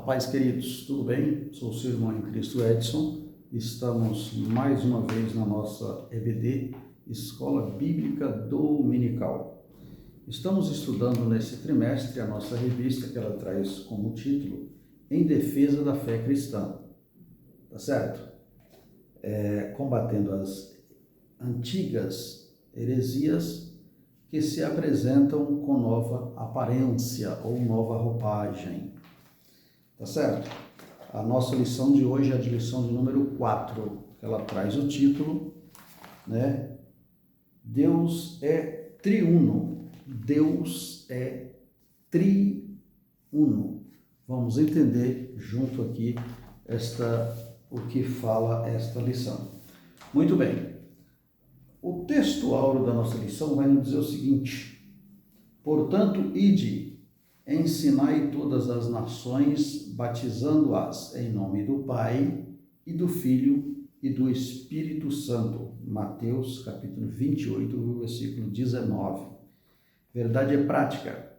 A paz, queridos, tudo bem? Sou o seu irmão em Cristo, Edson. Estamos mais uma vez na nossa EBD, Escola Bíblica Dominical. Estamos estudando nesse trimestre a nossa revista, que ela traz como título Em Defesa da Fé Cristã, tá certo? Combatendo as antigas heresias que se apresentam com nova aparência ou nova roupagem. Tá certo? A nossa lição de hoje é a lição de número 4. Ela traz o título, né? Deus é triuno. Deus é triuno. Vamos entender junto aqui o que fala esta lição. Muito bem. O texto áureo da nossa lição vai nos dizer o seguinte: portanto, ide, ensinai todas as nações, batizando-as em nome do Pai, e do Filho, e do Espírito Santo. Mateus, capítulo 28, versículo 19. Verdade é prática.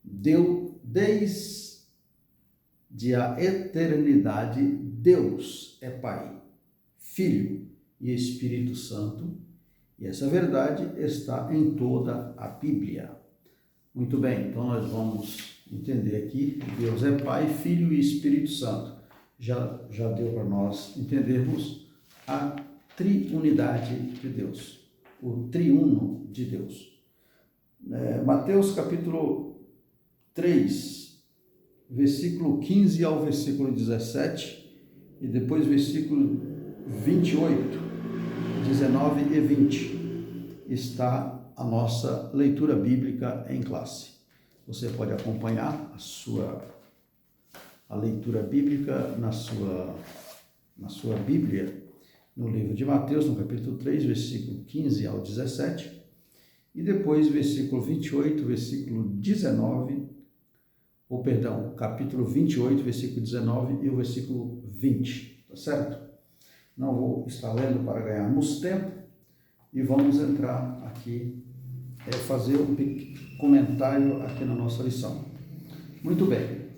Desde a eternidade, Deus é Pai, Filho e Espírito Santo, e essa verdade está em toda a Bíblia. Muito bem, então nós vamos entender aqui, Deus é Pai, Filho e Espírito Santo. Já deu para nós entendermos a triunidade de Deus, o triuno de Deus. Mateus capítulo 3, versículo 15 ao versículo 17, e depois versículo 28, 19 e 20, está a nossa leitura bíblica em classe. Você pode acompanhar a leitura bíblica na sua Bíblia, no livro de Mateus, no capítulo 3, versículo 15 ao 17, e depois versículo 28, versículo 19, capítulo 28, versículo 19 e o versículo 20, tá certo? Não vou estar lendo para ganharmos tempo, e vamos entrar aqui, fazer um comentário aqui na nossa lição. Muito bem.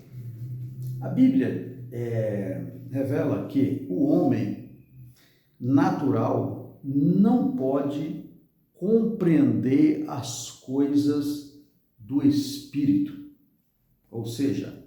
A Bíblia revela que o homem natural não pode compreender as coisas do Espírito. Ou seja,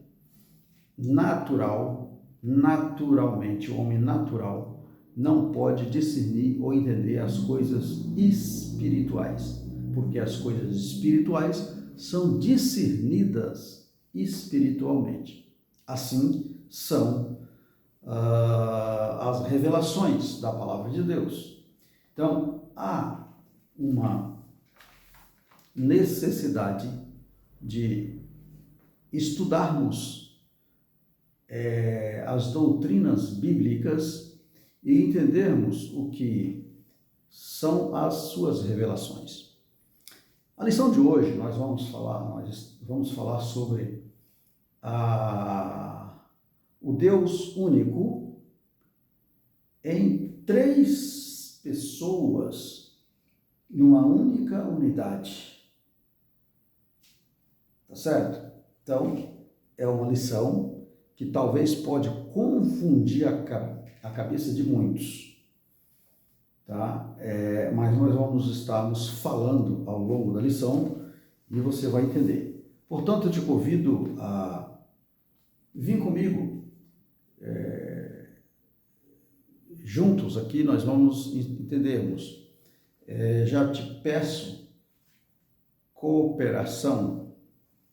naturalmente, o homem natural não pode discernir ou entender as coisas espirituais, porque as coisas espirituais são discernidas espiritualmente. Assim são as revelações da palavra de Deus. Então, há uma necessidade de estudarmos as doutrinas bíblicas e entendermos o que são as suas revelações. A lição de hoje nós vamos falar sobre o Deus único em três pessoas numa única unidade. Tá certo? Então, é uma lição que talvez pode confundir a cabeça de muitos, tá? Mas nós vamos estarmos falando ao longo da lição e você vai entender. Portanto, eu te convido a vir comigo, juntos aqui nós vamos entendermos. Já te peço cooperação,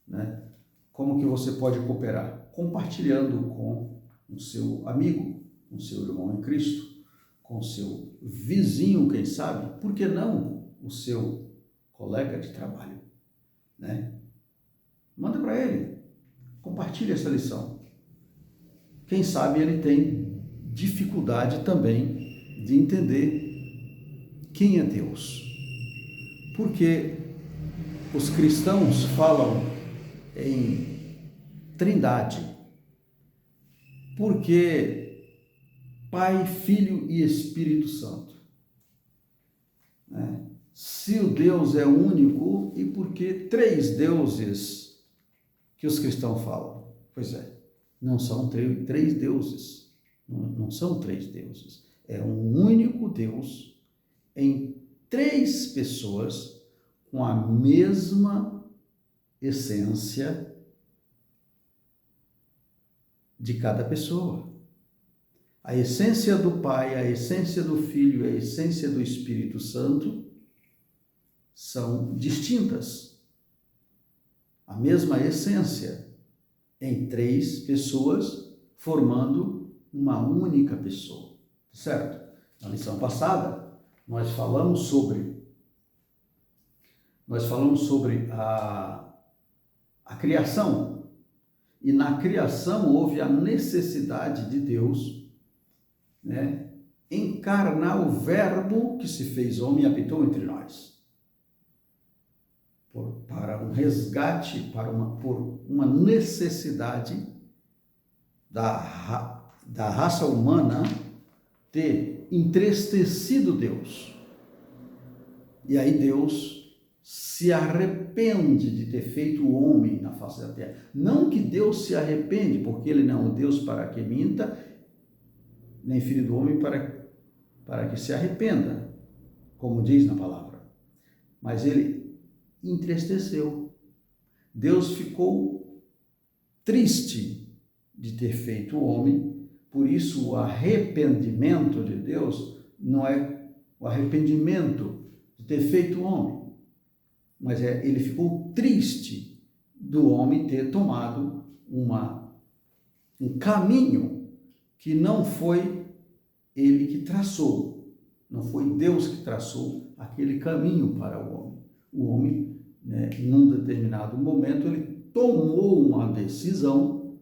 né? Como que você pode cooperar? Compartilhando com o seu amigo, com o seu irmão em Cristo, com o seu vizinho, quem sabe, por que não o seu colega de trabalho, né? Manda para ele, compartilhe essa lição. Quem sabe ele tem dificuldade também de entender quem é Deus. Porque os cristãos falam em Trindade, porque Pai, Filho e Espírito Santo, né? Se o Deus é único, e por que três deuses que os cristãos falam? Pois é, Não são três deuses. Não são três deuses. É um único Deus em três pessoas com a mesma essência de cada pessoa. A essência do Pai, a essência do Filho e a essência do Espírito Santo são distintas. A mesma essência em três pessoas, formando uma única pessoa. Certo? Na lição passada, nós falamos sobre a criação. E na criação houve a necessidade de Deus, né, encarnar o Verbo que se fez homem e habitou entre nós. Para um resgate, por uma necessidade da raça humana ter entristecido Deus. E aí Deus se arrepende de ter feito o homem na face da terra. Não que Deus se arrepende, porque ele não é um Deus para que minta, nem filho do homem para que se arrependa, como diz na palavra. Mas ele entristeceu. Deus ficou triste de ter feito o homem, por isso o arrependimento de Deus não é o arrependimento de ter feito o homem, mas ele ficou triste do homem ter tomado um caminho que não foi ele que traçou, não foi Deus que traçou aquele caminho para o homem. O homem, né, num determinado momento, ele tomou uma decisão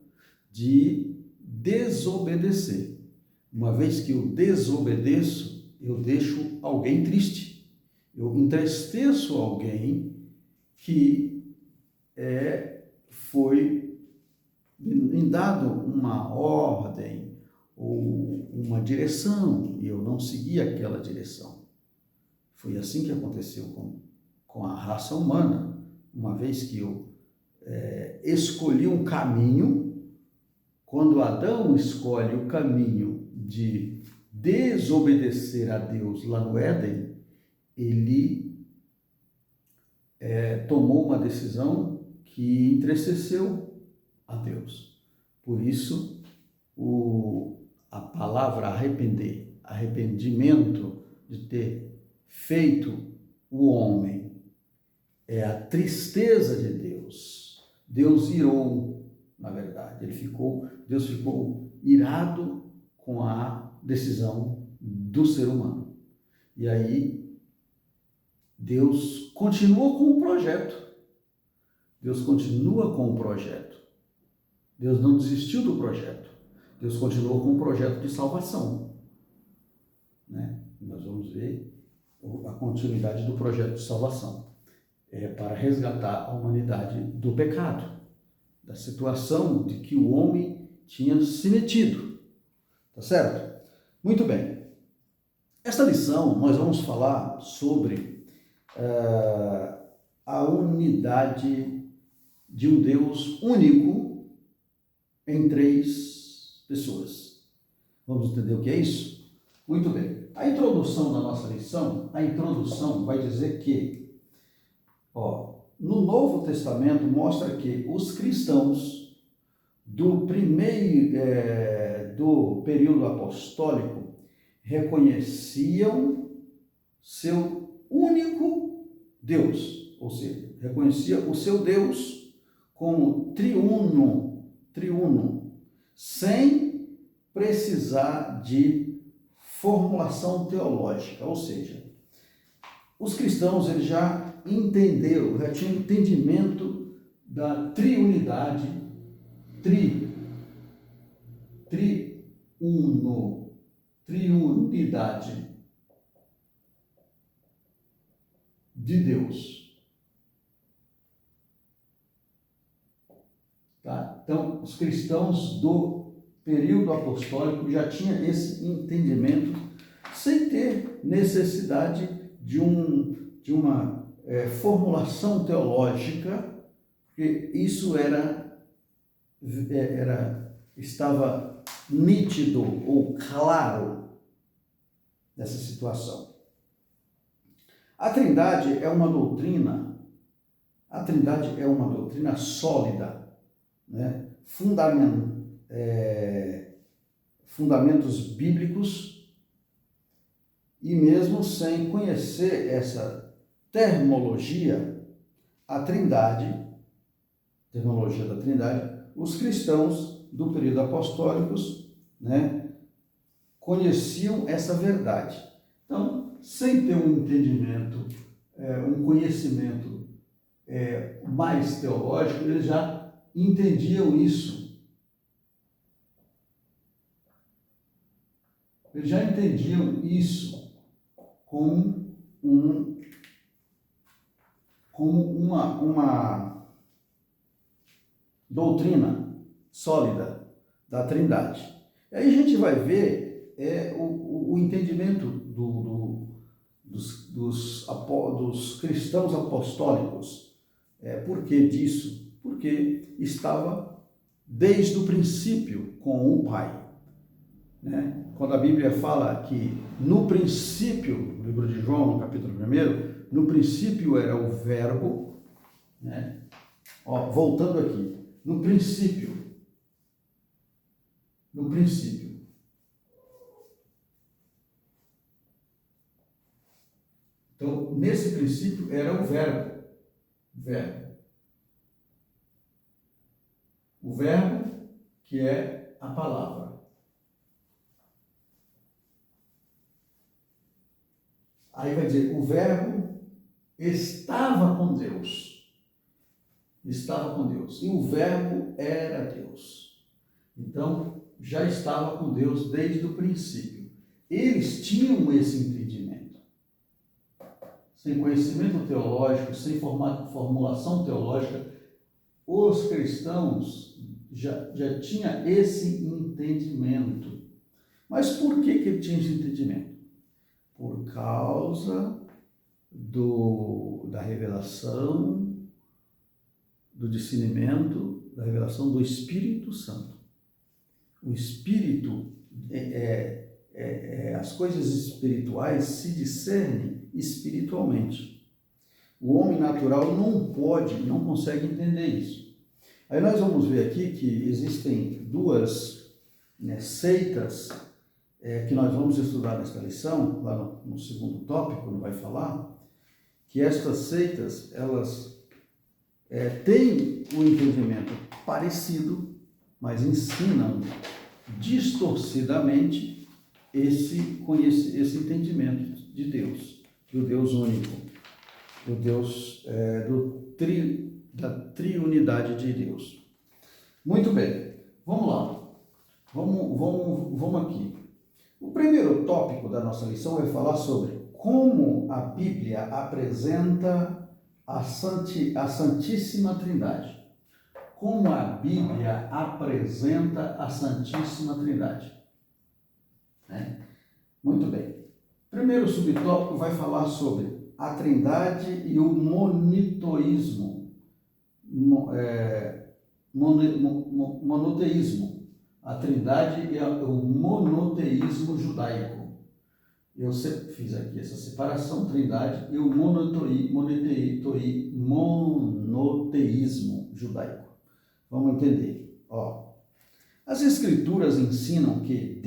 de desobedecer. Uma vez que eu desobedeço, eu deixo alguém triste. Eu entristeço alguém que foi me dado uma ordem ou uma direção e eu não segui aquela direção. Foi assim que aconteceu com a raça humana. Uma vez que eu escolhi um caminho, quando Adão escolhe o caminho de desobedecer a Deus lá no Éden, ele tomou uma decisão que entristeceu a Deus. Por isso, a palavra arrependimento de ter feito o homem, é a tristeza de Deus. Deus irou, na verdade. Deus ficou irado com a decisão do ser humano. E aí, Deus continuou com o projeto. Deus continua com o projeto. Deus não desistiu do projeto. Deus continuou com o projeto de salvação. Né? Nós vamos ver a continuidade do projeto de salvação. Para resgatar a humanidade do pecado, da situação de que o homem tinha se metido. Tá certo? Muito bem. Esta lição nós vamos falar sobre a unidade de um Deus único em três pessoas. Vamos entender o que é isso? Muito bem. A introdução da nossa lição, vai dizer que no Novo Testamento mostra que os cristãos do período apostólico reconheciam seu único Deus, ou seja, reconhecia o seu Deus como triuno, sem precisar de formulação teológica, ou seja, os cristãos eles já entenderam, já tinham entendimento da triunidade, triunidade de Deus. Tá? Então, os cristãos do período apostólico já tinham esse entendimento sem ter necessidade de uma formulação teológica, porque isso era estava nítido ou claro nessa situação. A Trindade é uma doutrina sólida, né? Fundamentos bíblicos, e mesmo sem conhecer essa terminologia da Trindade, os cristãos do período apostólicos, né, conheciam essa verdade. Então, sem ter um entendimento, um conhecimento mais teológico, eles já entendiam isso. Eles já entendiam isso como uma doutrina sólida da Trindade. E aí a gente vai ver o entendimento dos cristãos apostólicos. Por que disso? Porque estava desde o princípio com o Pai, né? Quando a Bíblia fala que no princípio, no livro de João, no capítulo 1, no princípio era o Verbo, né? Voltando aqui, no princípio. Então, nesse princípio era o Verbo. O Verbo que é a palavra. Aí vai dizer, o Verbo estava com Deus. E o Verbo era Deus. Então, já estava com Deus desde o princípio. Eles tinham esse entendimento. Sem conhecimento teológico, sem formulação teológica, os cristãos já tinham esse entendimento. Mas por que ele tinha esse entendimento? Por causa da revelação, do discernimento, da revelação do Espírito Santo. O Espírito, as coisas espirituais se discernem espiritualmente. O homem natural não consegue entender isso. Aí nós vamos ver aqui que existem duas seitas que nós vamos estudar nesta lição, lá no segundo tópico, não vai falar, que estas seitas, elas têm um entendimento parecido, mas ensinam distorcidamente esse entendimento de Deus, do Deus único, do Deus da triunidade de Deus. Muito bem, vamos lá, vamos aqui. O primeiro tópico da nossa lição vai falar sobre como a Bíblia apresenta a Santíssima Trindade. Como a Bíblia apresenta a Santíssima Trindade. Muito bem. Primeiro subtópico vai falar sobre a Trindade e o monoteísmo. A Trindade e o monoteísmo judaico. Eu sempre fiz aqui essa separação, Trindade e o monoteísmo judaico. Vamos entender. As Escrituras ensinam que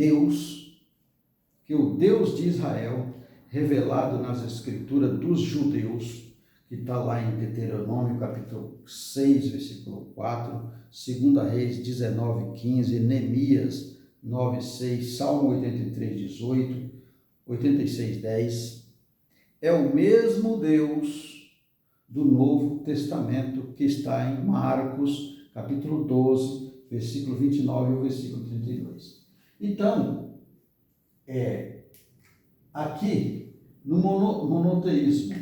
o Deus de Israel, revelado nas Escrituras dos judeus, que está lá em Deuteronômio, capítulo 6, versículo 4, 2 Reis 19, 15, Neemias 9, 6, Salmo 83, 18, 86, 10, é o mesmo Deus do Novo Testamento que está em Marcos, capítulo 12, versículo 29 e o versículo 32. Então, aqui no monoteísmo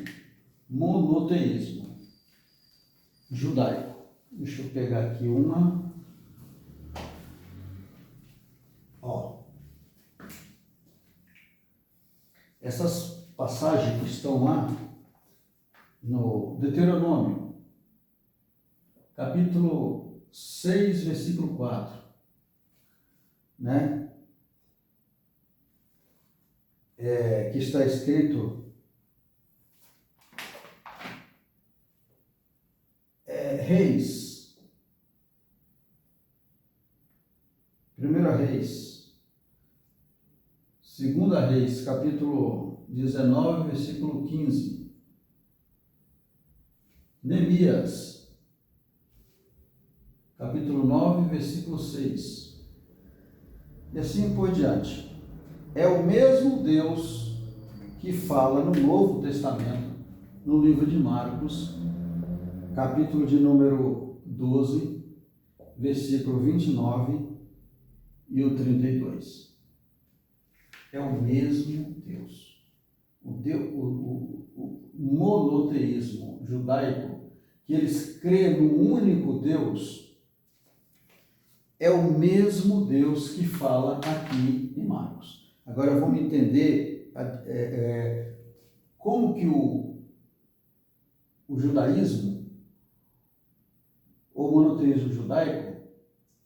judaico. Deixa eu pegar aqui uma. Essas passagens que estão lá no Deuteronômio, capítulo 6, versículo 4. né? Que está escrito Reis, 1 Reis, 2 Reis, capítulo 19, versículo 15. Neemias, capítulo 9, versículo 6. E assim por diante. É o mesmo Deus que fala no Novo Testamento, no livro de Marcos, capítulo de número 12, versículo 29 e o 32. É o mesmo Deus. O monoteísmo judaico, que eles creem no único Deus, é o mesmo Deus que fala aqui em Marcos. Agora vamos entender como que o judaísmo, o monoteísmo judaico,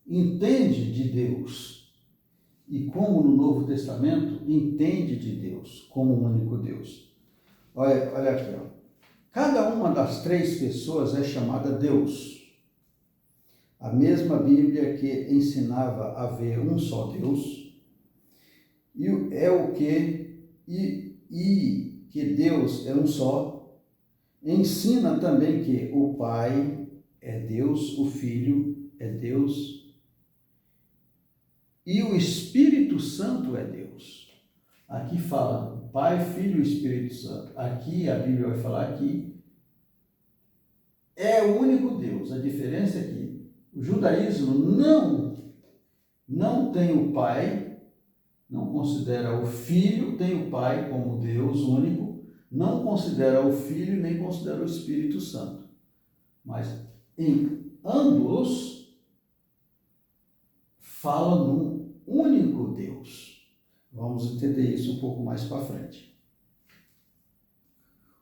entende de Deus e como no Novo Testamento entende de Deus como um único Deus. Olha aqui, ó. Cada uma das três pessoas é chamada Deus. A mesma Bíblia que ensinava a haver um só Deus e que Deus é um só, ensina também que o Pai é Deus, o Filho é Deus e o Espírito Santo é Deus. Aqui fala Pai, Filho e Espírito Santo. Aqui a Bíblia vai falar que é o único Deus. A diferença é que o judaísmo não tem o Pai, não considera o Filho, tem o Pai como Deus único, não considera o Filho nem considera o Espírito Santo. Mas em ambos falam num único Deus. Vamos entender isso um pouco mais para frente.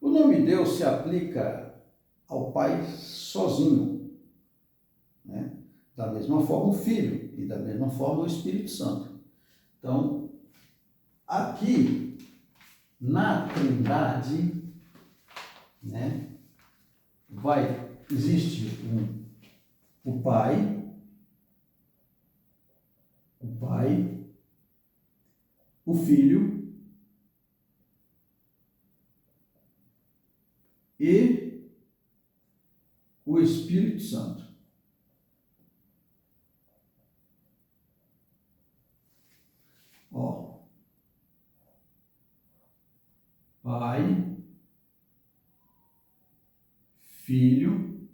O nome Deus se aplica ao Pai sozinho, né? Da mesma forma o Filho e da mesma forma o Espírito Santo. Então, aqui na Trindade, né, existe o Pai, o Filho e o Espírito Santo. Ó, Pai, Filho,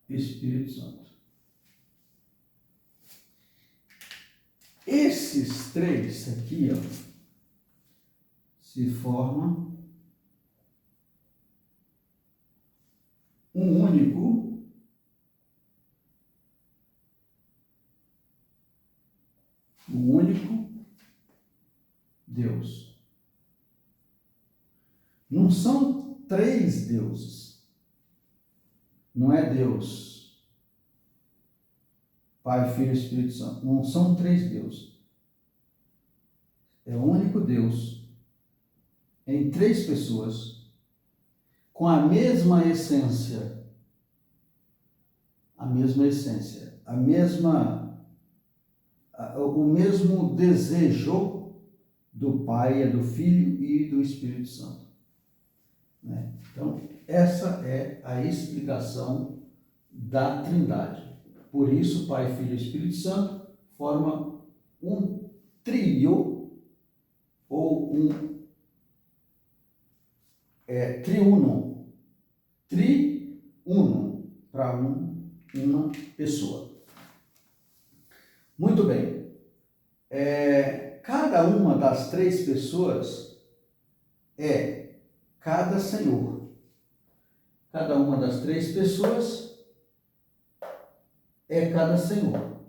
Espírito Santo. Esses três aqui, ó, se formam um único Deus. Não são três deuses. Não é Deus, Pai, Filho e Espírito Santo. Não são três deuses. É o único Deus em três pessoas com a mesma essência, o mesmo desejo do Pai, do Filho e do Espírito Santo. Né? Então, essa é a explicação da Trindade. Por isso, Pai, Filho e Espírito Santo formam um trio ou um triuno. Triuno, para uma pessoa. Muito bem. Cada uma das três pessoas é cada Senhor. Cada uma das três pessoas é cada Senhor.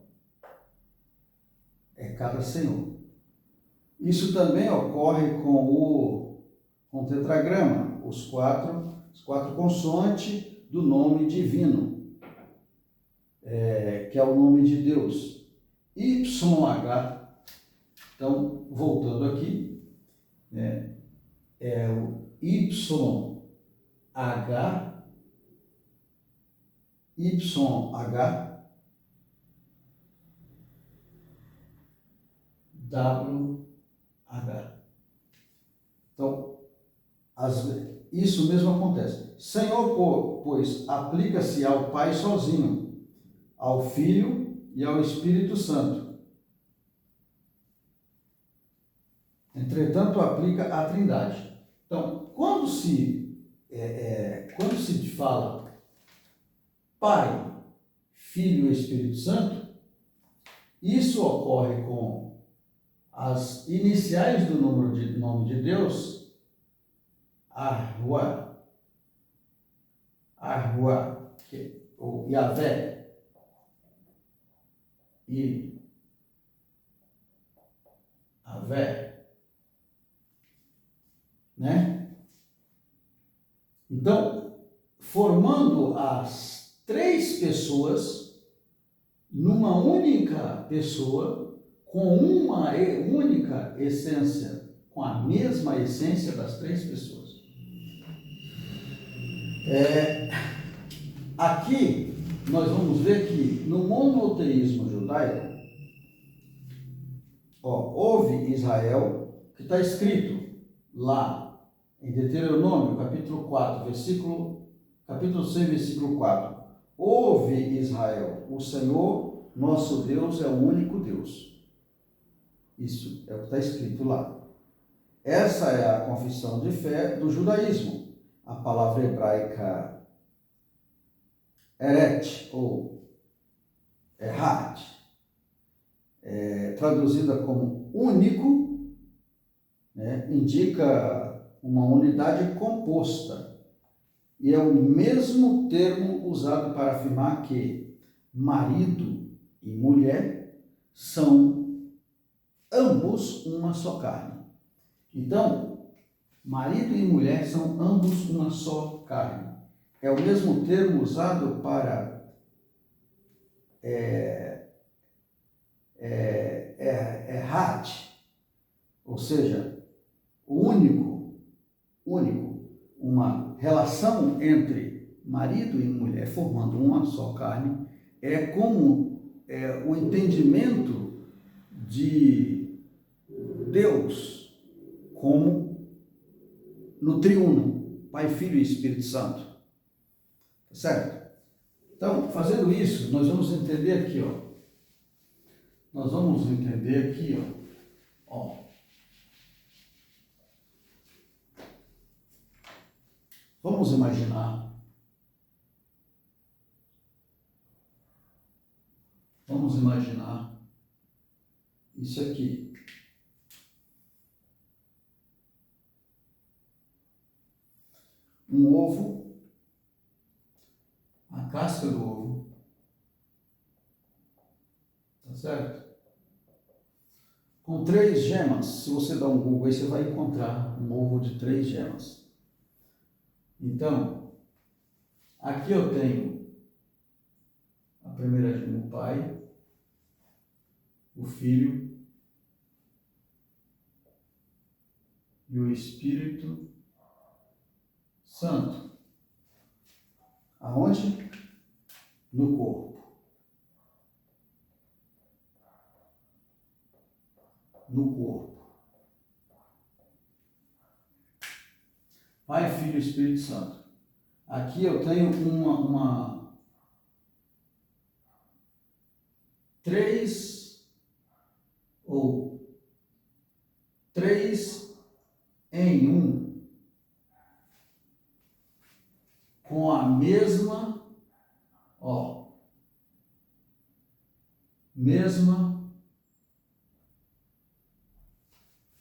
É cada Senhor. Isso também ocorre com o tetragrama, as quatro consoantes do nome divino. que é o nome de Deus. YH, então, voltando aqui, né, é o YH, WH. Então, isso mesmo acontece. Senhor, pois, aplica-se ao Pai sozinho, ao Filho e ao Espírito Santo. Entretanto, aplica à Trindade. Então, quando se fala Pai, Filho e Espírito Santo, isso ocorre com as iniciais do nome de Deus, Arruá, ou Yahvé, e Avé, né? Então, formando as três pessoas numa única pessoa, com uma única essência, com a mesma essência das três pessoas. Aqui nós vamos ver que no monoteísmo judaico, houve Israel, que está escrito lá em Deuteronômio, capítulo 6, versículo 4. Ouve Israel, o Senhor, nosso Deus, é o único Deus. Isso é o que está escrito lá. Essa é a confissão de fé do judaísmo. A palavra hebraica eret, ou errat, traduzida como único, né, indica uma unidade composta. E é o mesmo termo usado para afirmar que marido e mulher são ambos uma só carne. Então, marido e mulher são ambos uma só carne. É o mesmo termo usado para errat, ou seja, único, uma relação entre marido e mulher formando uma só carne, é como o entendimento de Deus como no triuno, Pai, Filho e Espírito Santo. Certo? Então, fazendo isso, nós vamos entender aqui, Vamos imaginar isso aqui. Um ovo, a casca do ovo, tá certo? Com 3 gemas. Se você dá um Google aí, você vai encontrar um ovo de 3 gemas. Então, aqui eu tenho a primeira gema, o Pai, o Filho e o Espírito Santo. Aonde? No corpo. No corpo. Pai, Filho e Espírito Santo. Aqui eu tenho três em um, com a mesma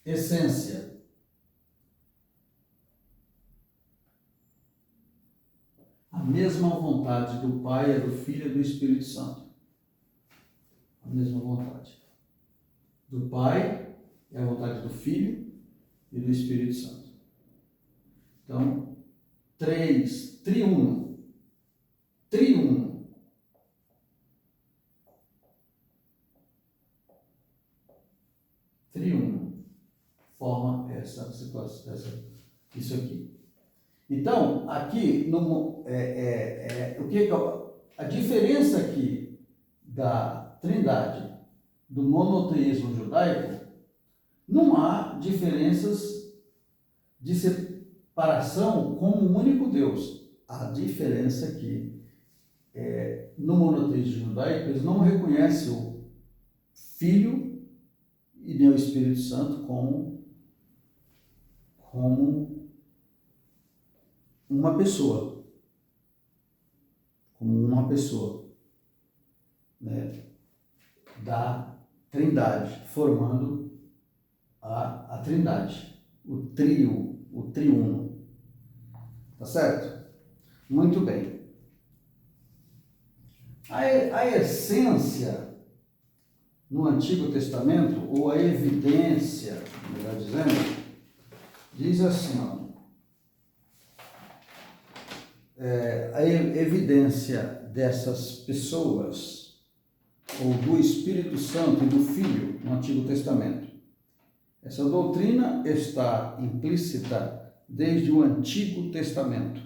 essência. A mesma vontade do Pai, do Filho e do Espírito Santo. A mesma vontade. Do Pai é a vontade do Filho e do Espírito Santo. Então, triuno. triuno forma essa situação, isso aqui. Então, aqui, a diferença aqui da trindade, do monoteísmo judaico, não há diferenças de separação com um único Deus. A diferença aqui no monoteísmo judaico, eles não reconhecem o Filho e nem o Espírito Santo como uma pessoa. Como uma pessoa, né, da trindade, formando a trindade, o triuno. Tá certo? Muito bem. A essência no Antigo Testamento, ou a evidência, melhor dizendo, diz assim, ó, a evidência dessas pessoas, ou do Espírito Santo e do Filho no Antigo Testamento. Essa doutrina está implícita desde o Antigo Testamento,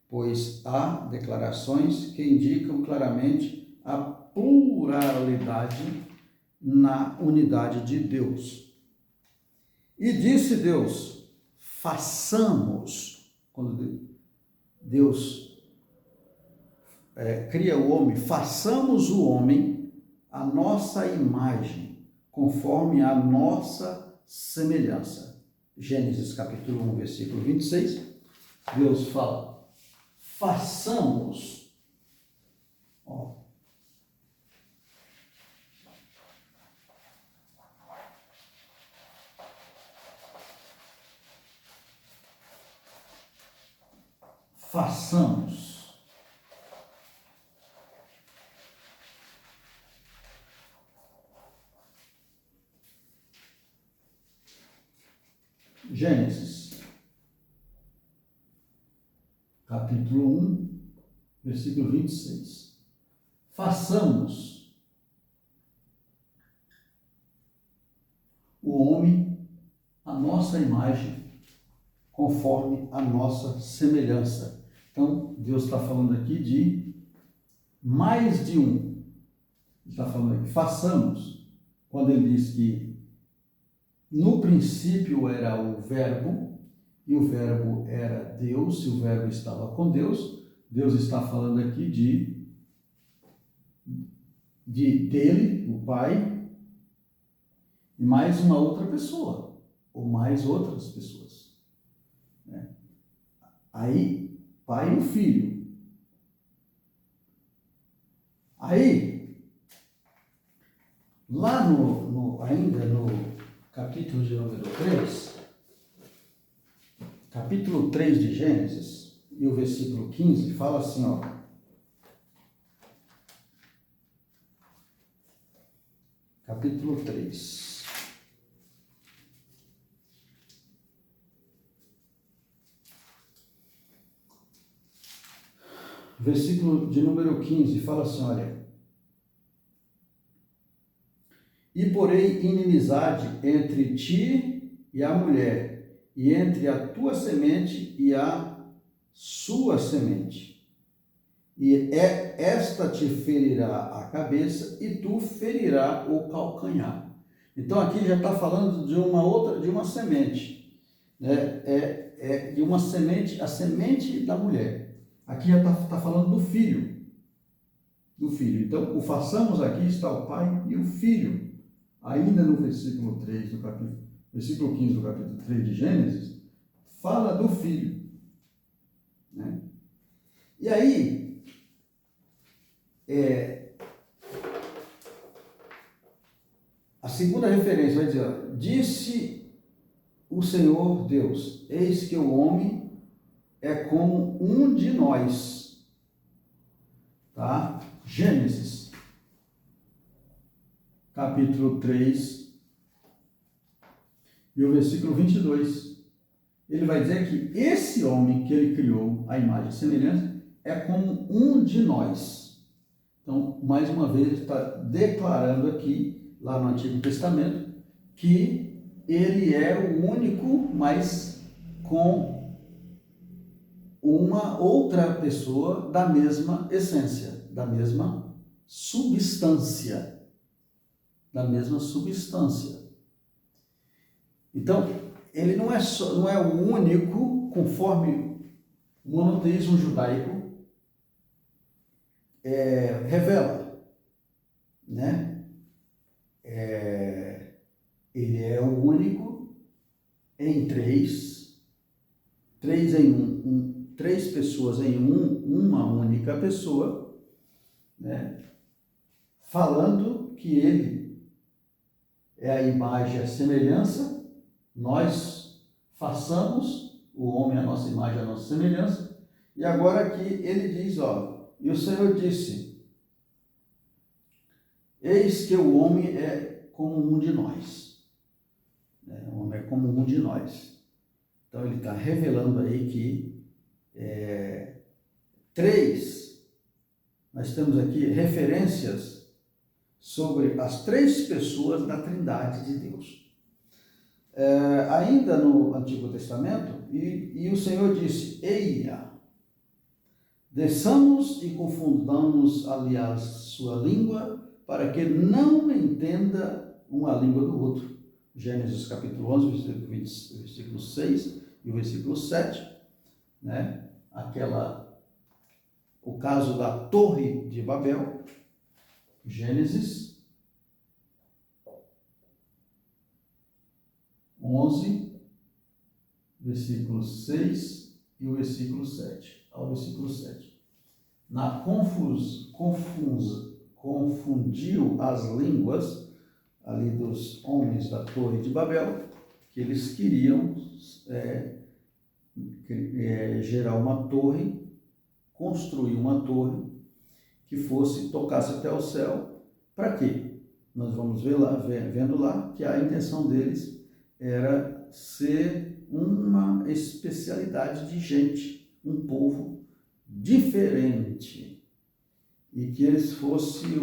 pois há declarações que indicam claramente a pluralidade na unidade de Deus. E disse Deus, façamos, quando Deus cria o homem, façamos o homem à nossa imagem, conforme a nossa semelhança. Gênesis capítulo 1, versículo 26, Deus fala, façamos, ó, façamos. Gênesis, capítulo 1, versículo 26. Façamos o homem à nossa imagem, conforme a nossa semelhança. Então, Deus está falando aqui de mais de um. Ele está falando aqui, façamos, quando ele diz que no princípio era o Verbo, e o Verbo era Deus, e o Verbo estava com Deus. Deus está falando aqui dele, o Pai, e mais uma outra pessoa, ou mais outras pessoas. Né? Aí, Pai e o Filho. Aí, lá ainda no capítulo de número 3, capítulo 3 de Gênesis, e o versículo 15, fala assim, ó. Capítulo 3. Versículo de número 15, fala assim, olha. E porei inimizade entre ti e a mulher, e entre a tua semente e a sua semente. E esta te ferirá a cabeça, e tu ferirá o calcanhar. Então aqui já está falando de uma semente, né? De uma semente, a semente da mulher. Aqui já está falando do filho. Então, o façamos aqui está o pai e o filho. Ainda no versículo 3 versículo 15 do capítulo 3 de Gênesis, fala do filho. Né? E aí, a segunda referência vai dizer, ó, disse o Senhor Deus, eis que o homem é como um de nós. Tá? Gênesis, capítulo 3, e o versículo 22. Ele vai dizer que esse homem que ele criou, a imagem e semelhança, é como um de nós. Então, mais uma vez, ele está declarando aqui, lá no Antigo Testamento, que ele é o único, mas com uma outra pessoa da mesma essência, da mesma substância. Então, ele não é o único, conforme o monoteísmo judaico revela, né? Ele é o único em três em três pessoas em uma única pessoa, né? Falando que ele é a imagem e a semelhança, nós façamos o homem a nossa imagem e a nossa semelhança. E agora aqui ele diz, e o Senhor disse, eis que o homem é como um de nós. O homem é como um de nós. Então ele está revelando aí que nós temos aqui referências sobre as três pessoas da Trindade de Deus. Ainda no Antigo Testamento, e o Senhor disse, eia, desçamos e confundamos, aliás, sua língua, para que não entenda uma língua do outro. Gênesis capítulo 11, versículo 6 e o versículo 7, né? O caso da Torre de Babel, Gênesis 11, versículo 6 e o versículo 7, ao versículo 7. Confundiu as línguas ali dos homens da Torre de Babel, que eles queriam gerar uma torre, construir uma torre que tocasse até o céu. Para quê? Nós vamos vendo lá que a intenção deles era ser uma especialidade de gente, um povo diferente, e que eles fossem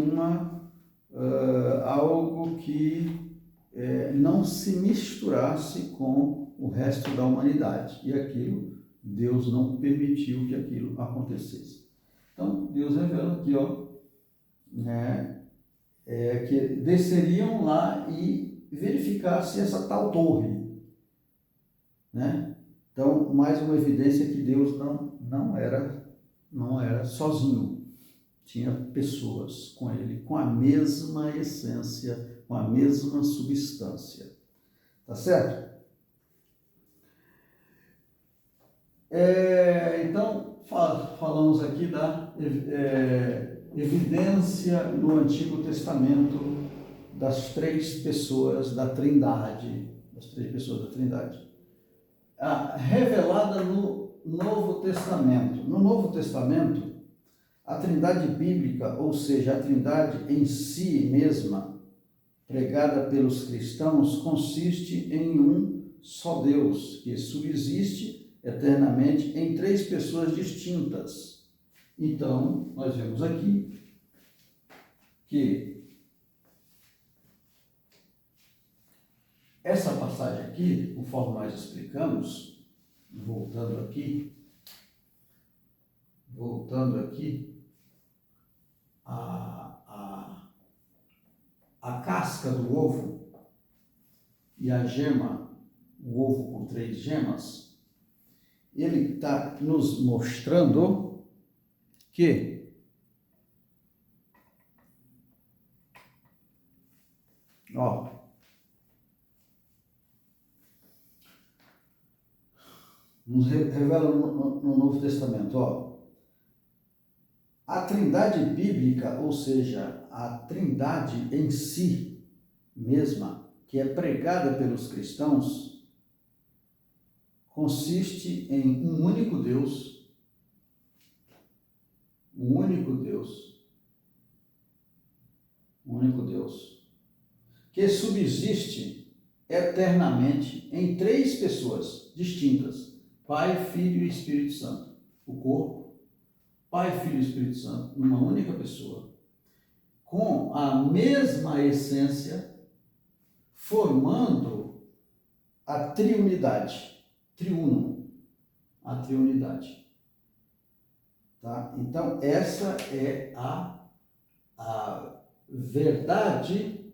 algo que não se misturasse com o resto da humanidade, e aquilo, Deus não permitiu que aquilo acontecesse. Então, Deus revela aqui, que desceriam lá e verificasse essa tal torre, né? Então, mais uma evidência que Deus não era sozinho, tinha pessoas com ele, com a mesma essência, com a mesma substância, tá certo? Então, falamos aqui da evidência no Antigo Testamento das três pessoas da Trindade, revelada no Novo Testamento. No Novo Testamento, a Trindade bíblica, ou seja, a Trindade em si mesma, pregada pelos cristãos, consiste em um só Deus, que subsiste eternamente em três pessoas distintas. Então, nós vemos aqui que essa passagem aqui, conforme nós explicamos, voltando aqui, a casca do ovo e a gema, o ovo com 3 gemas, ele está nos mostrando que nos revela no Novo Testamento, a Trindade bíblica, ou seja, a Trindade em si mesma, que é pregada pelos cristãos, consiste em um único Deus, que subsiste eternamente em 3 pessoas distintas: Pai, Filho e Espírito Santo. O corpo, Pai, Filho e Espírito Santo, numa única pessoa, com a mesma essência, formando a triunidade, a triunidade. Tá? Então, essa é a verdade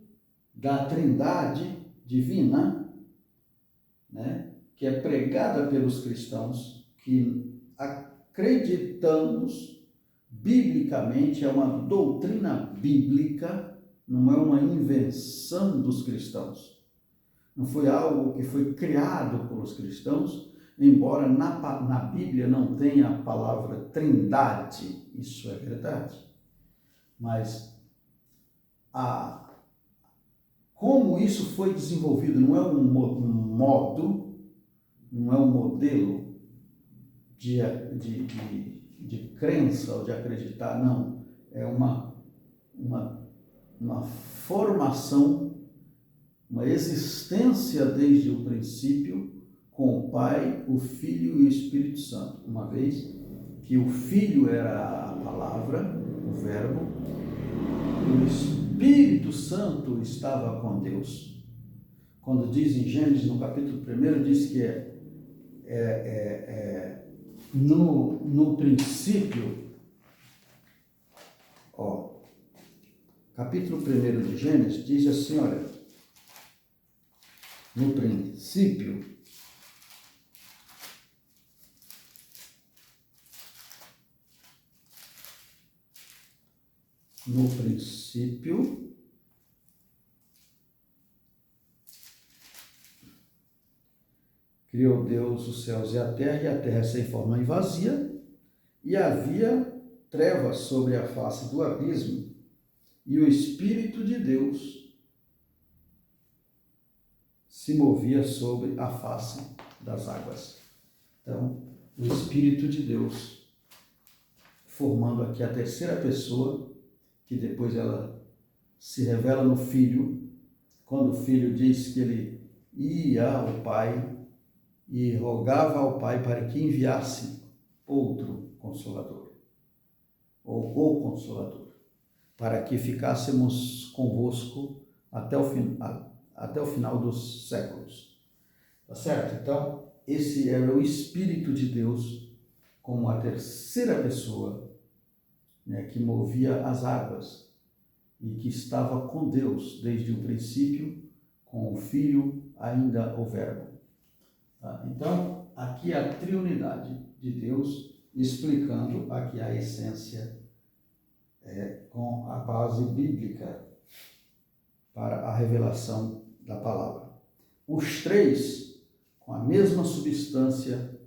da Trindade divina, né? Que é pregada pelos cristãos, que acreditamos biblicamente, é uma doutrina bíblica, não é uma invenção dos cristãos. Não foi algo que foi criado pelos cristãos, embora na Bíblia não tenha a palavra trindade, isso é verdade. Mas como isso foi desenvolvido, não é um modo, não é um modelo de crença ou de acreditar, não. É uma formação, uma existência desde o princípio com o Pai, o Filho e o Espírito Santo. Uma vez que o Filho era a palavra, o Verbo, o Espírito Santo estava com Deus. Quando diz em Gênesis, no capítulo 1, diz que no princípio, capítulo 1 de Gênesis diz assim, olha, no princípio, criou Deus os céus e a terra sem forma e vazia, e havia trevas sobre a face do abismo, e o Espírito de Deus se movia sobre a face das águas. Então, o Espírito de Deus, formando aqui a terceira pessoa, que depois ela se revela no Filho, quando o Filho diz que ele ia ao Pai e rogava ao Pai para que enviasse outro Consolador, ou o Consolador, para que ficássemos convosco até o final dos séculos. Tá certo? Então, esse era o Espírito de Deus como a terceira pessoa, né, que movia as águas e que estava com Deus desde o princípio, com o Filho, ainda o Verbo. Tá? Então, aqui a triunidade de Deus, explicando aqui a essência com a base bíblica para a revelação da palavra. Os três com a mesma substância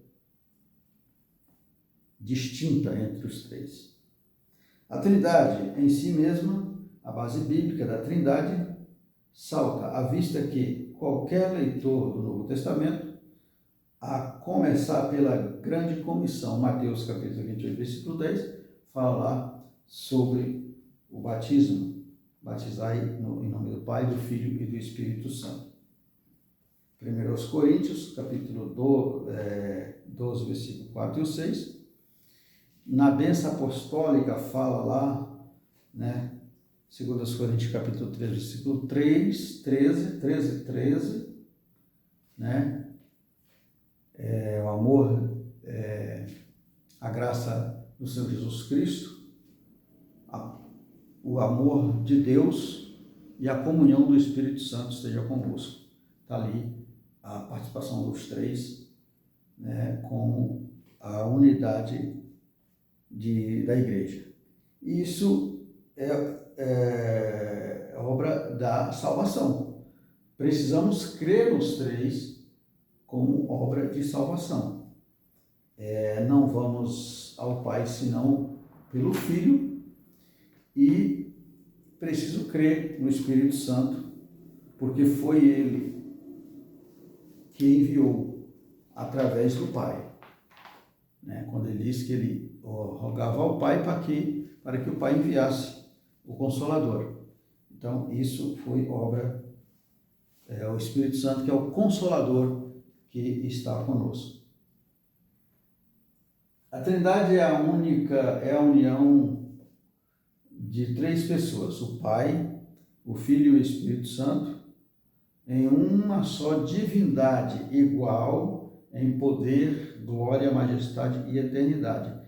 distinta entre os três. A Trindade em si mesma, a base bíblica da Trindade, salta à vista que qualquer leitor do Novo Testamento, a começar pela grande comissão, Mateus capítulo 28, versículo 10, fala lá sobre o batismo, batizai em nome do Pai, do Filho e do Espírito Santo. 1 Coríntios, capítulo 12, versículo 4 e 6, na bênção apostólica fala lá, né, 2 Coríntios capítulo 13, versículo 13, né, o amor, a graça do Senhor Jesus Cristo, o amor de Deus e a comunhão do Espírito Santo esteja convosco. Está ali a participação dos três, né, com a unidade da igreja. Isso é obra da salvação. Precisamos crer nos três como obra de salvação. Não vamos ao Pai senão pelo Filho, e preciso crer no Espírito Santo, porque foi Ele que enviou através do Pai. Né? Quando ele disse que ele rogava ao Pai para que o Pai enviasse o Consolador. Então, isso foi obra, o Espírito Santo, que é o Consolador que está conosco. A Trindade é a união de três pessoas, o Pai, o Filho e o Espírito Santo, em uma só divindade, igual em poder, glória, majestade e eternidade,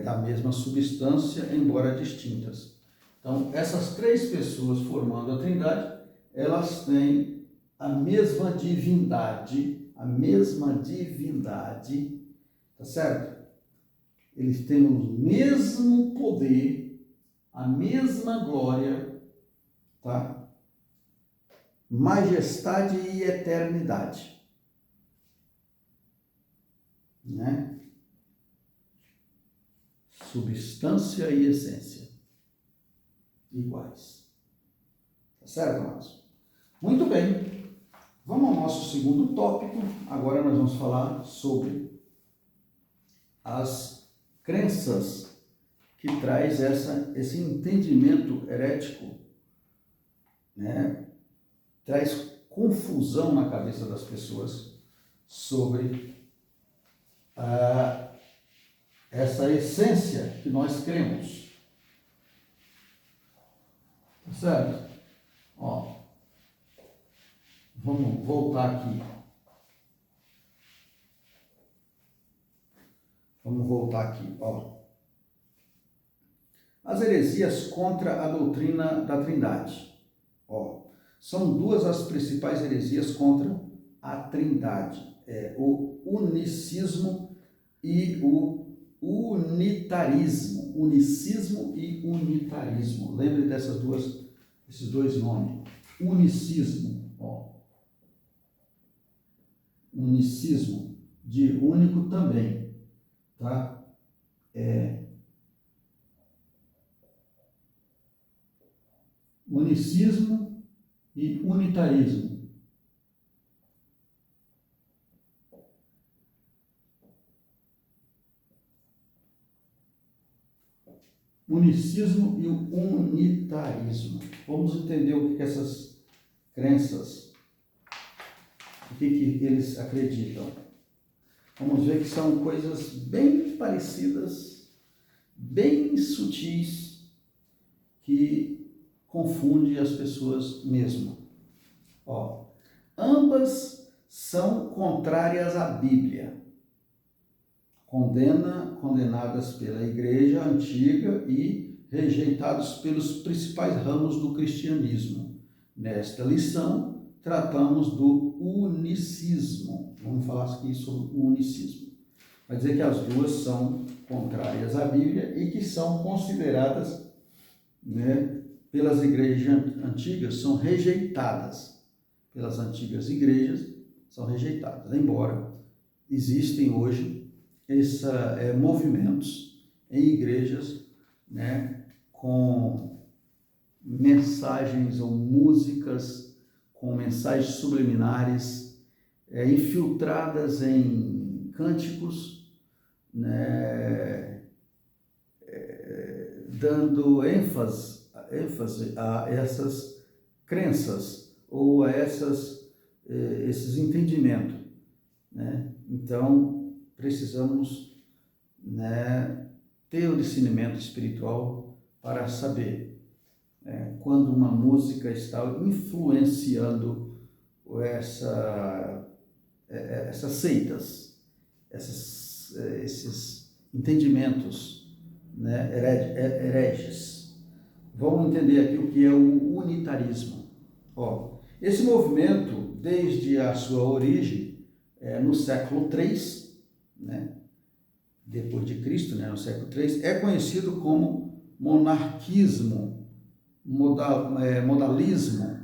da mesma substância, embora distintas. Então, essas três pessoas formando a Trindade, elas têm a mesma divindade, tá certo? Eles têm o mesmo poder, a mesma glória, tá? Majestade e eternidade, né? Substância e essência iguais. Tá certo, amados? Muito bem. Vamos ao nosso segundo tópico. Agora nós vamos falar sobre as crenças que traz esse entendimento herético, né? Traz confusão na cabeça das pessoas sobre essa essência que nós cremos. Tá certo? Ó, vamos voltar aqui. Ó. As heresias contra a doutrina da Trindade. Ó, são duas as principais heresias contra a Trindade. O unicismo e o unitarismo. Unicismo e unitarismo. Lembre desses dois nomes. Unicismo. Ó. Unicismo, de único também. Tá? Unicismo e unitarismo. Unicismo e o unitarismo. Vamos entender o que essas crenças, o que eles acreditam. Vamos ver que são coisas bem parecidas, bem sutis, que confundem as pessoas mesmo. Ó, ambas são contrárias à Bíblia, condenadas pela Igreja Antiga e rejeitados pelos principais ramos do cristianismo. Nesta lição, tratamos do unicismo. Vamos falar aqui sobre o unicismo. Vai dizer que as duas são contrárias à Bíblia e que são consideradas, né, pelas igrejas antigas, são rejeitadas. Pelas antigas igrejas, são rejeitadas. Embora existem hoje movimentos em igrejas, né, com mensagens ou músicas, com mensagens subliminares, infiltradas em cânticos, né, dando ênfase a essas crenças ou a esses entendimentos, né? Então, precisamos, né, ter o discernimento espiritual para saber quando uma música está influenciando essas seitas, esses entendimentos, né, hereges. Vamos entender aqui o que é o unitarismo. Ó, esse movimento, desde a sua origem, no século III, né, depois de Cristo, né, no século III, é conhecido como monarquismo, modalismo,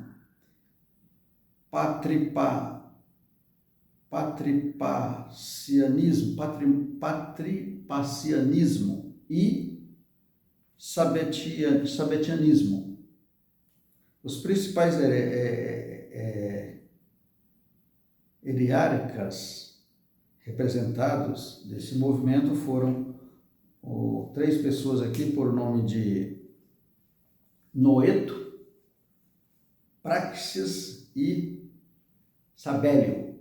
patripacianismo e sabetianismo. Os principais hierarcas representados desse movimento foram três pessoas aqui por nome de Noeto, Praxis e Sabélio.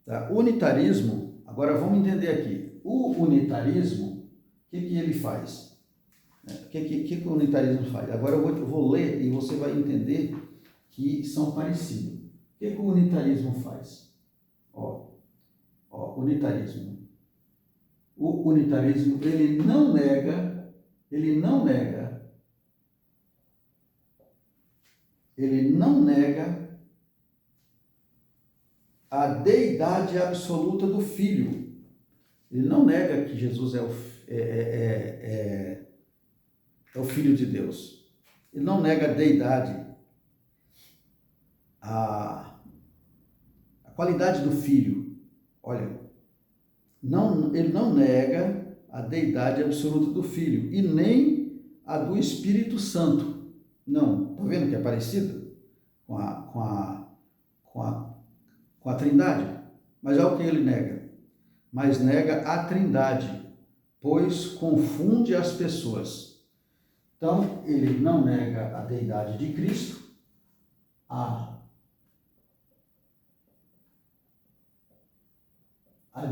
Tá? Unitarismo, agora vamos entender aqui. O unitarismo, o que ele faz? O que o unitarismo faz? Agora eu vou ler e você vai entender que são parecidos. O que o unitarismo faz? Unitarismo. O unitarismo, ele não nega a deidade absoluta do Filho. Ele não nega que Jesus é o Filho de Deus. Ele não nega a deidade, a qualidade do Filho. Olha, ele não nega a deidade absoluta do Filho e nem a do Espírito Santo. Não, está vendo que é parecido com a Trindade? Mas é o que ele nega. Mas nega a Trindade, pois confunde as pessoas. Então, ele não nega a deidade de Cristo, a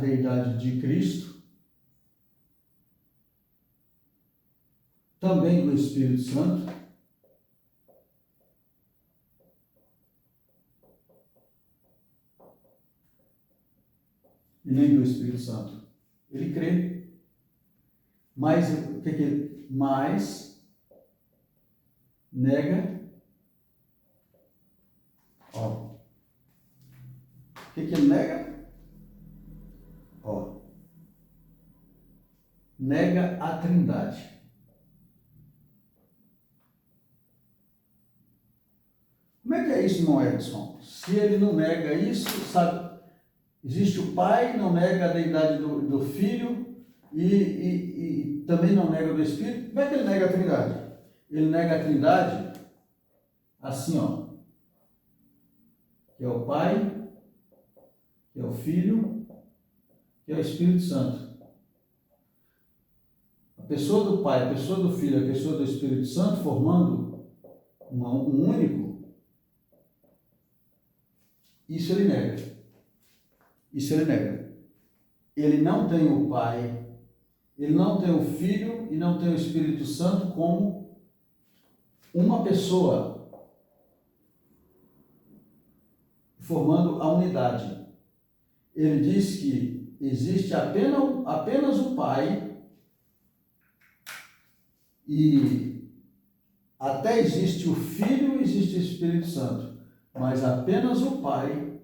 deidade de Cristo, também do Espírito Santo, e nem do Espírito Santo. Ele crê, mas o que ele mais nega? O que ele nega? Nega a Trindade. Como é que é isso, irmão Edson? Se ele não nega isso, sabe? Existe o Pai, não nega a deidade do Filho e também não nega do Espírito. Como é que ele nega a Trindade? Ele nega a Trindade assim, que é o Pai, que é o Filho, que é o Espírito Santo. A pessoa do Pai, a pessoa do Filho, a pessoa do Espírito Santo, formando um único, isso ele nega. Ele não tem o Pai, ele não tem o Filho e não tem o Espírito Santo como uma pessoa, formando a unidade. Ele diz que existe apenas o Pai e até existe o Filho e existe o Espírito Santo, mas apenas o Pai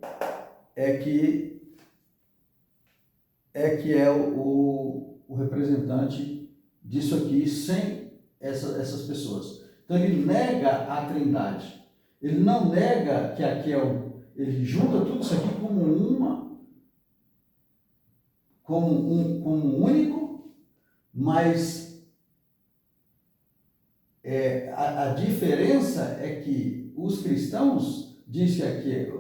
é que é o representante disso aqui, sem essas pessoas. Então ele nega a Trindade. Ele não nega que aqui ele junta tudo isso aqui como um único, mas a diferença é que os cristãos dizem que aqui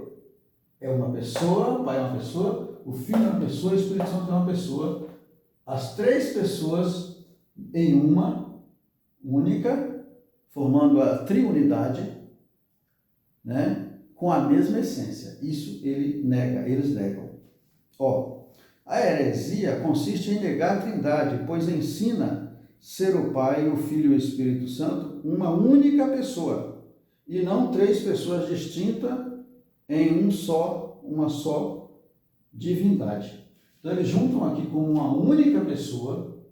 é uma pessoa, o Pai é uma pessoa, o Filho é uma pessoa, o Espírito Santo é uma pessoa, as três pessoas em uma única, formando a triunidade, né, com a mesma essência. Isso eles negam. A heresia consiste em negar a Trindade, pois ensina ser o Pai, o Filho e o Espírito Santo uma única pessoa, e não três pessoas distintas em uma só divindade. Então eles juntam aqui como uma única pessoa,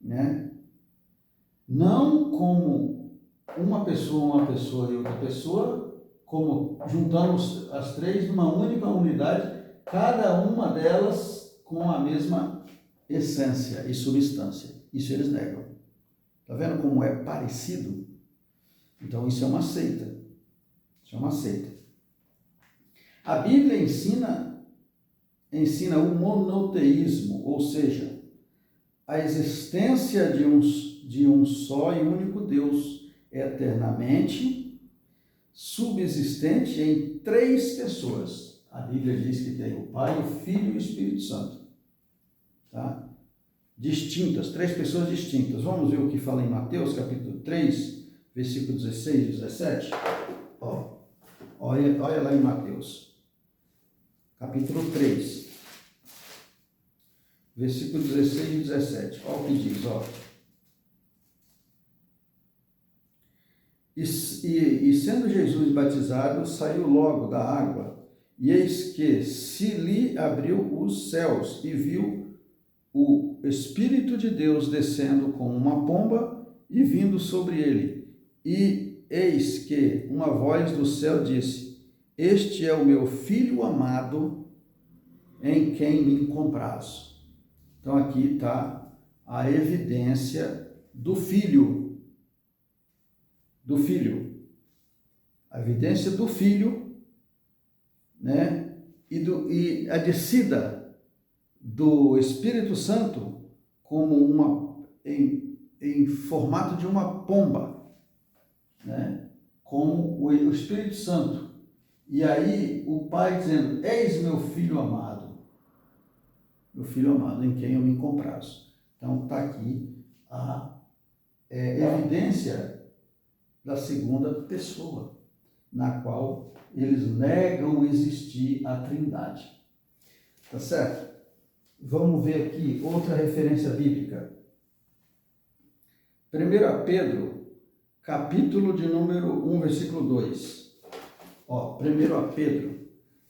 né? Não como uma pessoa e outra pessoa, como juntamos as três numa única unidade, cada uma delas com a mesma essência e substância. Isso eles negam. Está vendo como é parecido? Então isso é uma seita. A Bíblia ensina o monoteísmo, ou seja, a existência de um só e único Deus, eternamente subsistente em três pessoas. A Bíblia diz que tem o Pai, o Filho e o Espírito Santo. Tá? Distintas, três pessoas distintas. Vamos ver o que fala em Mateus, capítulo 3, versículo 16 e 17. Olha lá em Mateus, capítulo 3, versículo 16 e 17. Olha o que diz, e sendo Jesus batizado, saiu logo da água, e eis que se lhe abriu os céus, e viu o Espírito de Deus descendo como uma pomba e vindo sobre ele. E eis que uma voz do céu disse: Este é o meu Filho amado, em quem me comprazo. Então aqui está a evidência do Filho. Do Filho. A evidência do Filho, né? E a descida do Espírito Santo como em formato de uma pomba, né? Como o Espírito Santo. E aí o Pai dizendo: Eis meu Filho amado, em quem eu me comprazo. Então está aqui a evidência da segunda pessoa, na qual eles negam existir a Trindade. Tá certo? Vamos ver aqui outra referência bíblica. 1 Pedro, capítulo de número 1, versículo 2. 1 Pedro,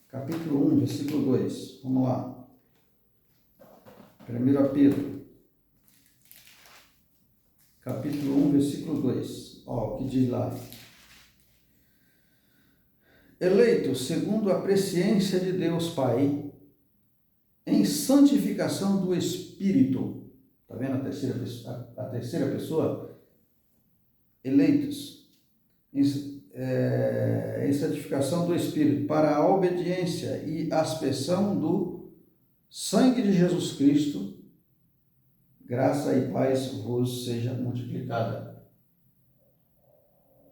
capítulo 1, versículo 2. Vamos lá. 1 Pedro, capítulo 1, versículo 2. O que diz lá? Eleitos segundo a presciência de Deus Pai, em santificação do Espírito. Está vendo a terceira pessoa? Eleitos em santificação do Espírito, para a obediência e aspersão do sangue de Jesus Cristo, graça e paz vos seja multiplicada.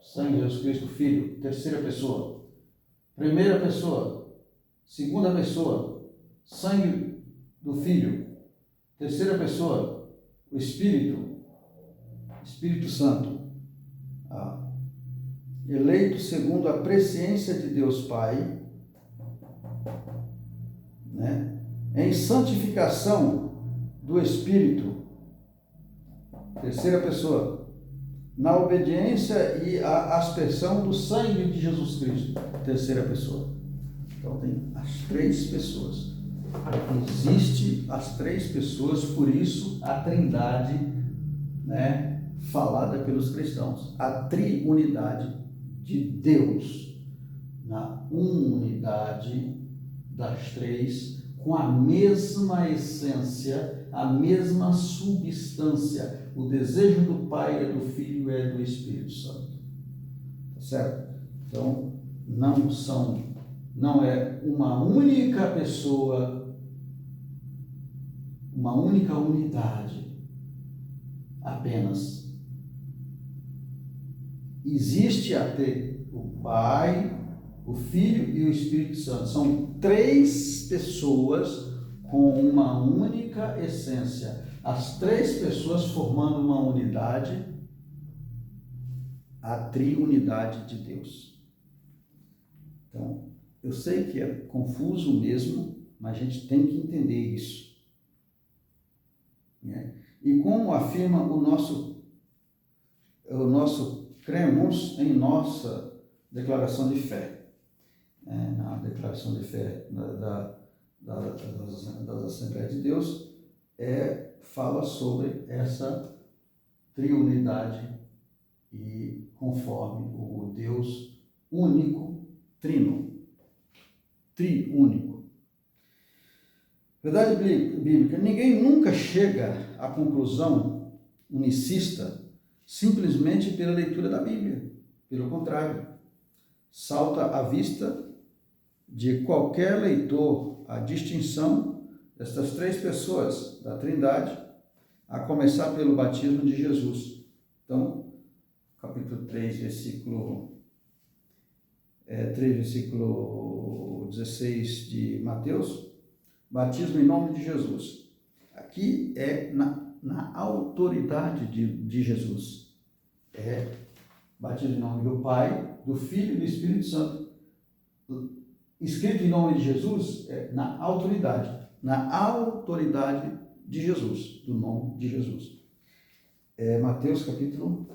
Sangue de Jesus Cristo, Filho, terceira pessoa. Primeira pessoa, segunda pessoa, sangue do Filho. Terceira pessoa, o Espírito Santo. Eleito segundo a presciência de Deus Pai, né? Em santificação do Espírito. Terceira pessoa, na obediência e a aspersão do sangue de Jesus Cristo. Terceira pessoa. Então tem as três pessoas. Existe as três pessoas, por isso a Trindade, né, falada pelos cristãos. A triunidade de Deus, na unidade das três, com a mesma essência, a mesma substância. O desejo do Pai é do Filho, é do Espírito Santo. Tá certo? Então, não é uma única pessoa, uma única unidade apenas. Existe até o Pai, o Filho e o Espírito Santo. São três pessoas com uma única essência. As três pessoas formando uma unidade, a triunidade de Deus. Então, eu sei que é confuso mesmo, mas a gente tem que entender isso, né? E como afirma o nosso cremos em nossa declaração de fé, né? Na declaração de fé das Assembleias de Deus, fala sobre essa triunidade e conforme o Deus único, trino, triúnico. Verdade bíblica: ninguém nunca chega à conclusão unicista simplesmente pela leitura da Bíblia. Pelo contrário, salta à vista de qualquer leitor a distinção destas três pessoas da Trindade, a começar pelo batismo de Jesus. Então, capítulo 3, versículo 16 de Mateus, batismo em nome de Jesus. Aqui é na autoridade de Jesus. Batismo em nome do Pai, do Filho e do Espírito Santo. Escrito em nome de Jesus, na autoridade de Jesus, do nome de Jesus. Mateus capítulo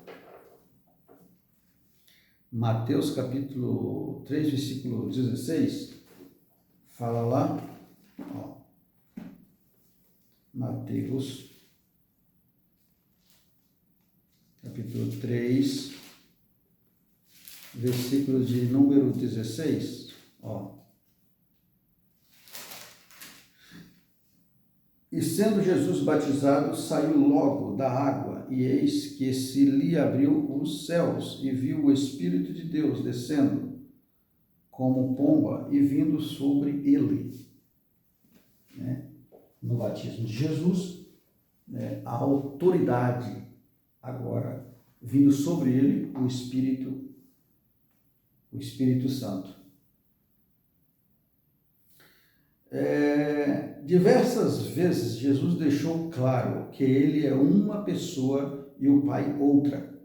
Mateus capítulo 3, versículo 16, fala lá, ó, Mateus capítulo 3, versículo de número 16, ó. E sendo Jesus batizado, saiu logo da água, e eis que se lhe abriu os céus, e viu o Espírito de Deus descendo como pomba e vindo sobre ele. Né? No batismo de Jesus, né, a autoridade agora vindo sobre ele, o Espírito Santo. Diversas vezes Jesus deixou claro que ele é uma pessoa e o Pai outra.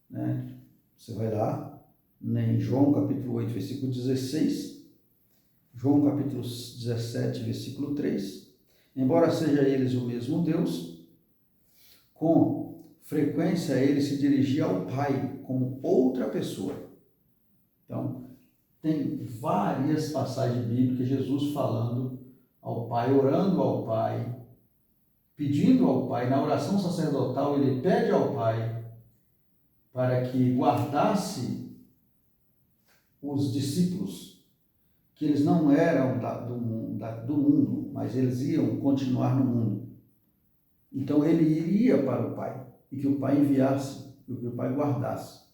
Né? Você vai lá em João capítulo 8, versículo 16, João capítulo 17, versículo 3. Embora seja eles o mesmo Deus, com frequência ele se dirigia ao Pai como outra pessoa. Então, tem várias passagens bíblicas, Jesus falando ao Pai, orando ao Pai, pedindo ao Pai. Na oração sacerdotal, ele pede ao Pai para que guardasse os discípulos, que eles não eram do mundo, mas eles iam continuar no mundo. Então, ele iria para o Pai, e que o Pai enviasse, e que o Pai guardasse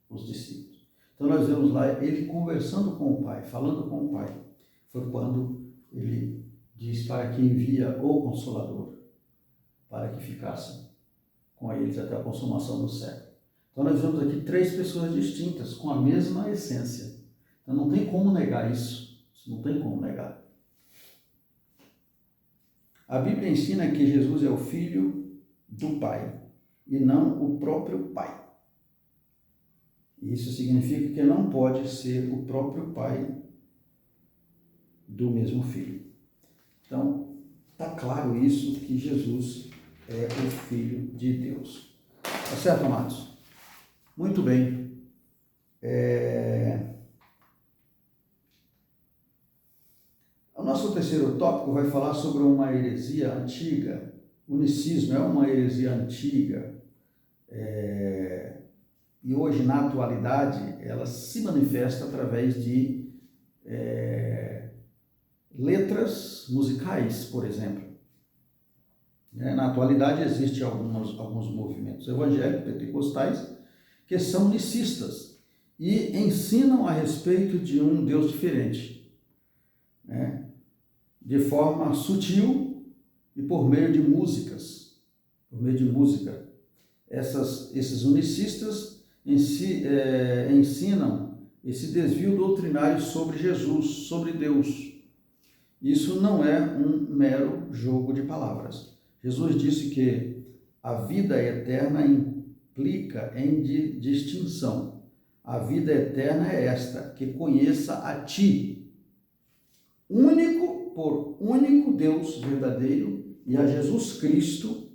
os discípulos. Então, nós vemos lá ele conversando com o Pai, falando com o Pai. Foi quando ele diz para que envia o Consolador, para que ficasse com eles até a consumação do século. Então, nós vemos aqui três pessoas distintas, com a mesma essência. Então, não tem como negar isso. Não tem como negar. A Bíblia ensina que Jesus é o Filho do Pai, e não o próprio Pai. Isso significa que não pode ser o próprio pai do mesmo filho. Então, está claro isso, que Jesus é o Filho de Deus. Tá certo, amados? Muito bem. O nosso terceiro tópico vai falar sobre uma heresia antiga. O unicismo é uma heresia antiga. E hoje, na atualidade, ela se manifesta através de letras musicais, por exemplo. Na atualidade, existem alguns movimentos evangélicos, pentecostais, que são unicistas e ensinam a respeito de um Deus diferente, né? De forma sutil e por meio de músicas. Por meio de música. Esses unicistas ensinam esse desvio doutrinário sobre Jesus, sobre Deus. Isso não é um mero jogo de palavras. Jesus disse que a vida eterna implica em distinção. A vida eterna é esta, que conheça a Ti, único Deus verdadeiro, e a Jesus Cristo,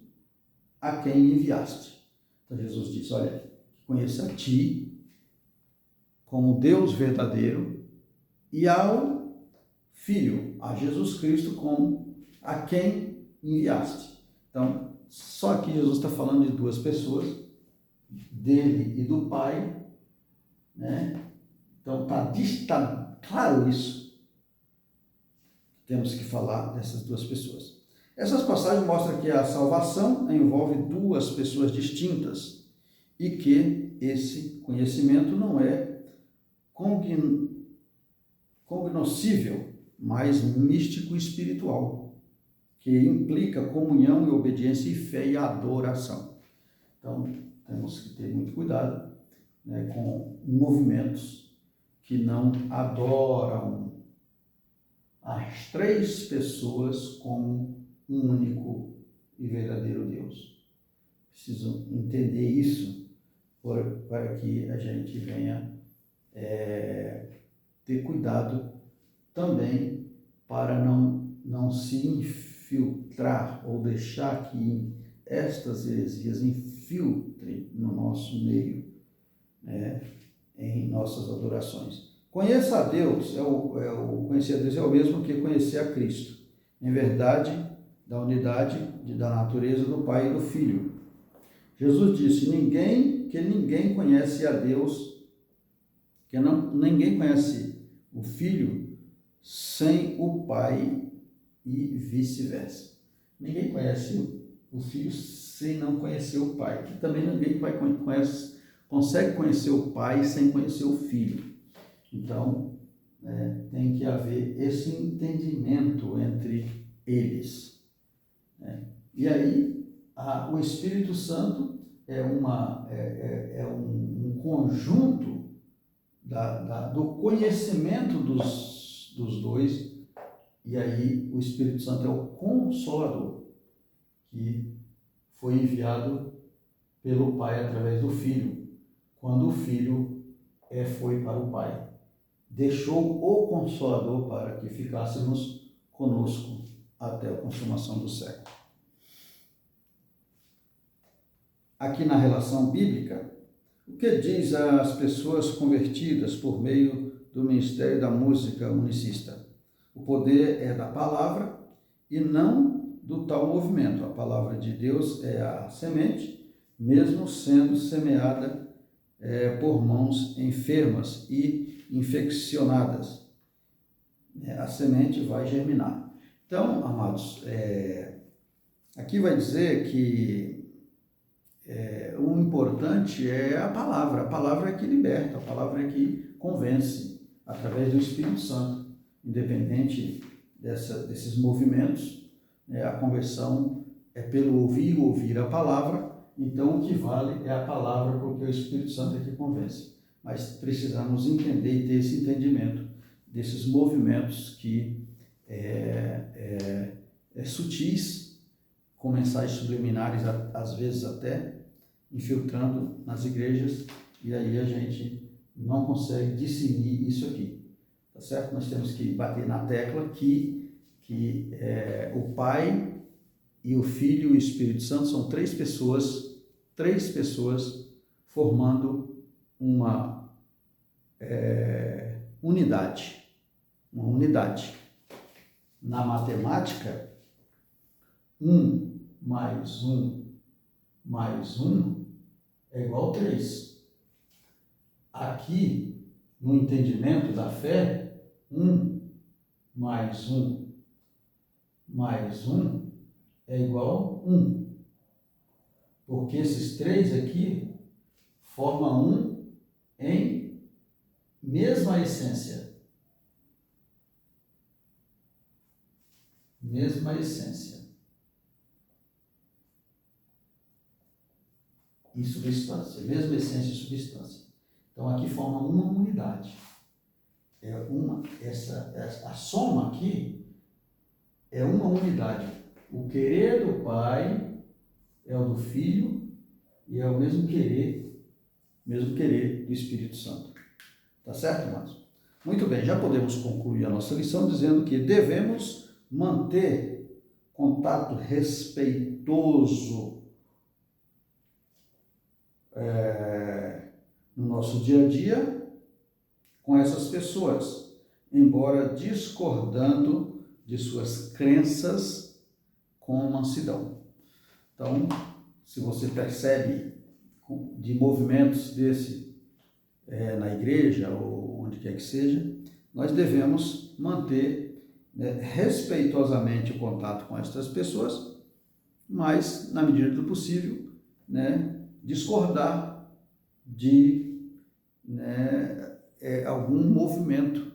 a quem enviaste. Então Jesus disse, olha, conheça a Ti como Deus verdadeiro e ao Filho, a Jesus Cristo, como a quem enviaste. Então, só que Jesus está falando de duas pessoas, dele e do Pai, né? Então, está claro isso. Temos que falar dessas duas pessoas. Essas passagens mostram que a salvação envolve duas pessoas distintas e que esse conhecimento não é cognoscível, mas místico e espiritual, que implica comunhão e obediência e fé e adoração. Então, temos que ter muito cuidado, né, com movimentos que não adoram as três pessoas como um único e verdadeiro Deus. Preciso entender isso para que a gente venha ter cuidado também para não se infiltrar ou deixar que estas heresias infiltrem no nosso meio, né, em nossas adorações. Conheça a Deus, conhecer a Deus é o mesmo que conhecer a Cristo, em verdade, da unidade da natureza do Pai e do Filho. Jesus disse, ninguém conhece a Deus, ninguém conhece o Filho sem o Pai e vice-versa. Ninguém conhece o Filho sem não conhecer o Pai. E também ninguém consegue conhecer o Pai sem conhecer o Filho. Então, tem que haver esse entendimento entre eles. E aí, o Espírito Santo é um conjunto do conhecimento dos dois, e aí o Espírito Santo é o Consolador, que foi enviado pelo Pai através do Filho, quando o Filho foi para o Pai. Deixou o Consolador para que ficássemos conosco até a consumação do século. Aqui na relação bíblica, o que diz às pessoas convertidas por meio do ministério da música unicista? O poder é da palavra e não do tal movimento. A palavra de Deus é a semente, mesmo sendo semeada por mãos enfermas e infeccionadas. A semente vai germinar. Então, amados, aqui vai dizer que o importante é a palavra é que liberta, a palavra é que convence, através do Espírito Santo, independente desses movimentos, a conversão é pelo ouvir a palavra. Então, o que vale é a palavra, porque o Espírito Santo é que convence. Mas precisamos entender e ter esse entendimento desses movimentos que sutis, com mensagens subliminares, às vezes até infiltrando nas igrejas, e aí a gente não consegue discernir isso aqui. Tá certo? Nós temos que bater na tecla que o Pai e o Filho e o Espírito Santo são três pessoas formando uma unidade. Uma unidade. Na matemática, 1 mais 1 mais 1 é igual a 3. Aqui, no entendimento da fé, 1 mais 1 mais 1 é igual a 1. Porque esses três aqui formam um em mesma essência. Mesma essência. E substância. Mesma essência e substância. Então aqui forma uma unidade. A soma aqui é uma unidade. O querer do Pai é o do Filho e é o mesmo querer do Espírito Santo. Tá certo, irmãos? Muito bem, já podemos concluir a nossa lição dizendo que devemos manter contato respeitoso no nosso dia a dia com essas pessoas, embora discordando de suas crenças com mansidão. Então, se você percebe de movimentos desse na igreja ou onde quer que seja, nós devemos manter respeitosamente o contato com essas pessoas, mas, na medida do possível, discordar de algum movimento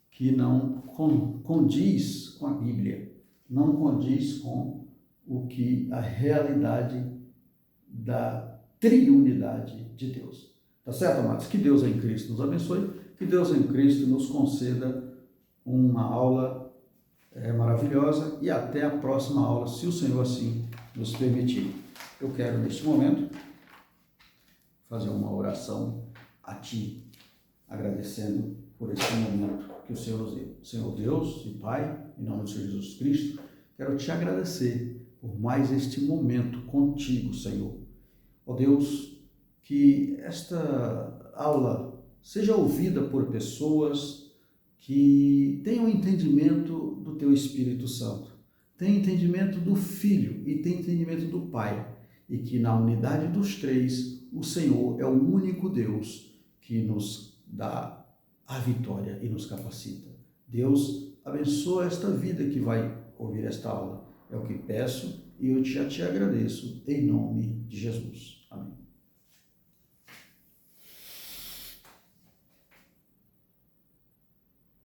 que não condiz com a Bíblia, não condiz com o que a realidade da triunidade de Deus. Tá certo, amados? Que Deus em Cristo nos abençoe, que Deus em Cristo nos conceda uma aula maravilhosa e até a próxima aula, se o Senhor assim nos permitir. Eu quero, neste momento, fazer uma oração a Ti, agradecendo por esse momento que o Senhor nos deu. Senhor Deus e Pai, em nome do Senhor Jesus Cristo, quero Te agradecer por mais este momento contigo, Senhor. Ó Deus, que esta aula seja ouvida por pessoas que tenham entendimento do teu Espírito Santo, tenham entendimento do Filho e tenham entendimento do Pai, e que na unidade dos três o Senhor é o único Deus que nos dá a vitória e nos capacita. Deus abençoa esta vida que vai ouvir esta aula. É o que peço e eu já te agradeço em nome de Jesus. Amém.